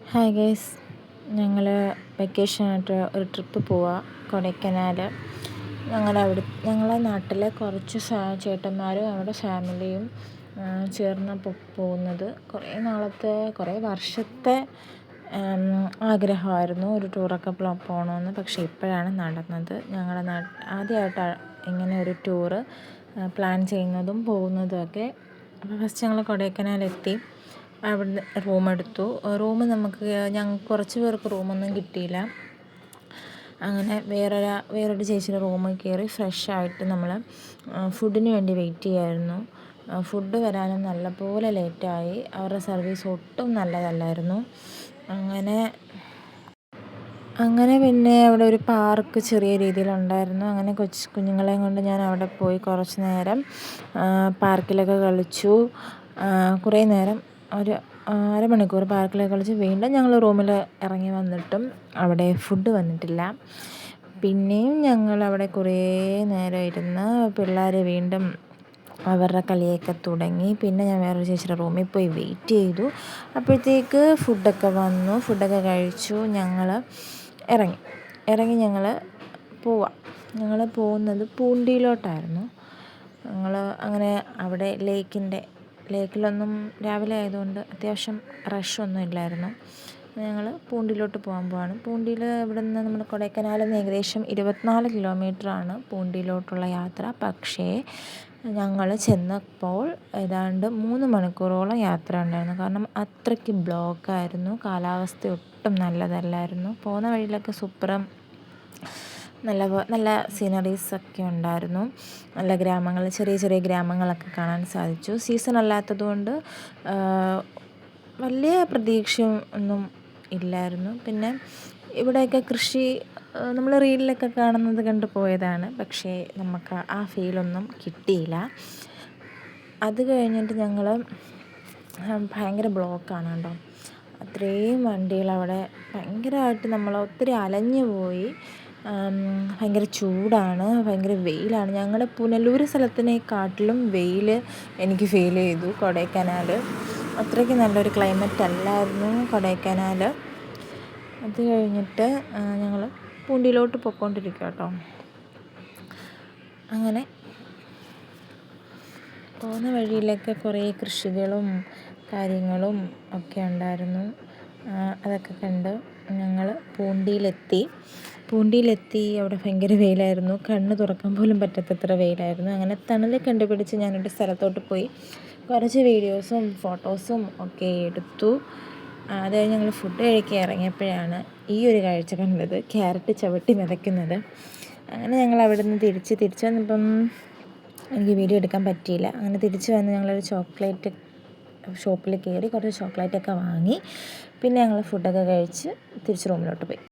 Hi guys, ഞങ്ങൾ വെക്കേഷനായിട്ട് ഒരു ട്രിപ്പ് പോവാം കൊടൈക്കനാൽ. ഞങ്ങളെ നാട്ടിലെ കുറച്ച് ചേട്ടന്മാരും അവരുടെ ഫാമിലിയും ചേർന്ന് പോകുന്നത്. കുറേ വർഷത്തെ ആഗ്രഹമായിരുന്നു ഒരു ടൂറൊക്കെ പോകണമെന്ന്. പക്ഷേ ഇപ്പോഴാണ് നടന്നത്. ആദ്യമായിട്ട് ഇങ്ങനെ ഒരു ടൂറ് പ്ലാൻ ചെയ്യുന്നതും പോകുന്നതുമൊക്കെ. അപ്പോൾ ഫസ്റ്റ് ഞങ്ങൾ കൊടൈക്കനാലെത്തി. അവിടുന്ന് റൂമെടുത്തു. ഞങ്ങൾക്ക് കുറച്ച് പേർക്ക് റൂമൊന്നും കിട്ടിയില്ല. അങ്ങനെ വേറൊരു ചേച്ചിയുടെ റൂമിൽ കയറി ഫ്രഷായിട്ട് നമ്മൾ ഫുഡിന് വേണ്ടി വെയിറ്റ് ചെയ്യായിരുന്നു. ഫുഡ് വരാനും നല്ലപോലെ ലേറ്റായി. അവരുടെ സർവീസ് ഒട്ടും നല്ലതല്ലായിരുന്നു. അങ്ങനെ പിന്നെ അവിടെ ഒരു പാർക്ക് ചെറിയ രീതിയിലുണ്ടായിരുന്നു. അങ്ങനെ കുഞ്ഞുങ്ങളെയും കൊണ്ട് ഞാൻ അവിടെ പോയി കുറച്ച് നേരം പാർക്കിലൊക്കെ കളിച്ചു. കുറേ നേരം ഒരു അരമണിക്കൂർ പാർക്കിലൊക്കെ കളിച്ച് വീണ്ടും ഞങ്ങൾ റൂമിൽ ഇറങ്ങി വന്നിട്ടും അവിടെ ഫുഡ് വന്നിട്ടില്ല. പിന്നെയും ഞങ്ങൾ അവിടെ കുറേ നേരം ഇരുന്ന് പിള്ളേർ വീണ്ടും അവരുടെ കളിയൊക്കെ തുടങ്ങി. പിന്നെ ഞാൻ വേറൊരു ചേച്ചിയുടെ റൂമിൽ പോയി വെയിറ്റ് ചെയ്തു. അപ്പോഴത്തേക്ക് ഫുഡൊക്കെ വന്നു. ഫുഡൊക്കെ കഴിച്ചു. ഞങ്ങൾ ഇറങ്ങി ഞങ്ങൾ പോകുന്നത് പൂണ്ടിയിലോട്ടായിരുന്നു. അങ്ങനെ അവിടെ ലേക്കിലൊന്നും രാവിലെ ആയതുകൊണ്ട് അത്യാവശ്യം റഷൊന്നും ഇല്ലായിരുന്നു. ഞങ്ങൾ പൂണ്ടിയിലോട്ട് പോകാൻ പോവാണ്. പൂണ്ടിയിൽ ഇവിടെ നിന്ന് നമ്മുടെ കൊടൈക്കനാലിൽ നിന്ന് ഏകദേശം 24 കിലോമീറ്ററാണ് പൂണ്ടിയിലോട്ടുള്ള യാത്ര. പക്ഷേ ഞങ്ങൾ ചെന്നപ്പോൾ ഏതാണ്ട് 3 മണിക്കൂറോളം യാത്ര ഉണ്ടായിരുന്നു. കാരണം അത്രയ്ക്ക് ബ്ലോക്കായിരുന്നു. കാലാവസ്ഥ ഒട്ടും നല്ലതല്ലായിരുന്നു. പോകുന്ന വഴിയിലൊക്കെ നല്ല സീനറീസൊക്കെ ഉണ്ടായിരുന്നു. നല്ല ഗ്രാമങ്ങൾ, ചെറിയ ചെറിയ ഗ്രാമങ്ങളൊക്കെ കാണാൻ സാധിച്ചു. സീസൺ അല്ലാത്തതുകൊണ്ട് വലിയ പ്രതീക്ഷ ഒന്നും ഇല്ലായിരുന്നു. പിന്നെ ഇവിടെയൊക്കെ കൃഷി നമ്മൾ റീലിലൊക്കെ കാണുന്നത് കണ്ട് പോയതാണ്. പക്ഷേ നമുക്ക് ആ ഫീലൊന്നും കിട്ടിയില്ല. അത് കഴിഞ്ഞിട്ട് ഞങ്ങൾ ഭയങ്കര ബ്ലോക്കാണ് കേട്ടോ. അത്രയും വണ്ടികളവിടെ. ഭയങ്കരമായിട്ട് നമ്മൾ ഒത്തിരി അലഞ്ഞു പോയി. ഭയങ്കര ചൂടാണ്, ഭയങ്കര വെയിലാണ്. ഞങ്ങളുടെ പുനലൂർ സ്ഥലത്തിനെക്കാട്ടിലും വെയിൽ എനിക്ക് ഫീൽ ചെയ്തു കൊടൈക്കനാൽ. അത്രയ്ക്ക് നല്ലൊരു ക്ലൈമറ്റ് അല്ലായിരുന്നു കൊടൈക്കനാൽ. അത് കഴിഞ്ഞിട്ട് ഞങ്ങൾ പൂണ്ടിയിലോട്ട് പോയിക്കൊണ്ടിരിക്കുക കേട്ടോ. അങ്ങനെ പോകുന്ന വഴിയിലൊക്കെ കുറേ കൃഷികളും കാര്യങ്ങളും ഒക്കെ ഉണ്ടായിരുന്നു. അതൊക്കെ കണ്ട് ഞങ്ങൾ പൂണ്ടിയിലെത്തി. അവിടെ ഭയങ്കര വെയിലായിരുന്നു. കണ്ണ് തുറക്കാൻ പോലും പറ്റാത്തത്ര വെയിലായിരുന്നു. അങ്ങനെ തണൽ കണ്ടുപിടിച്ച് ഞാനൊരു സ്ഥലത്തോട്ട് പോയി കുറച്ച് വീഡിയോസും ഫോട്ടോസും ഒക്കെ എടുത്തു. അത് കഴിഞ്ഞ് ഞങ്ങൾ ഫുഡ് കഴിക്കാൻ ഇറങ്ങിയപ്പോഴാണ് ഈ ഒരു കാഴ്ച കണ്ടത്, ക്യാരറ്റ് ചവിട്ടി മെതയ്ക്കുന്നത്. അങ്ങനെ ഞങ്ങൾ അവിടെ നിന്ന് തിരിച്ച് വന്നപ്പം എനിക്ക് വീഡിയോ എടുക്കാൻ പറ്റിയില്ല. അങ്ങനെ തിരിച്ച് വന്ന് ഞങ്ങളൊരു ചോക്ലേറ്റ് ഷോപ്പിൽ കയറി കുറച്ച് ചോക്ലേറ്റൊക്കെ വാങ്ങി. പിന്നെ ഞങ്ങൾ ഫുഡൊക്കെ കഴിച്ച് തിരിച്ച് റൂമിലോട്ട് പോയി.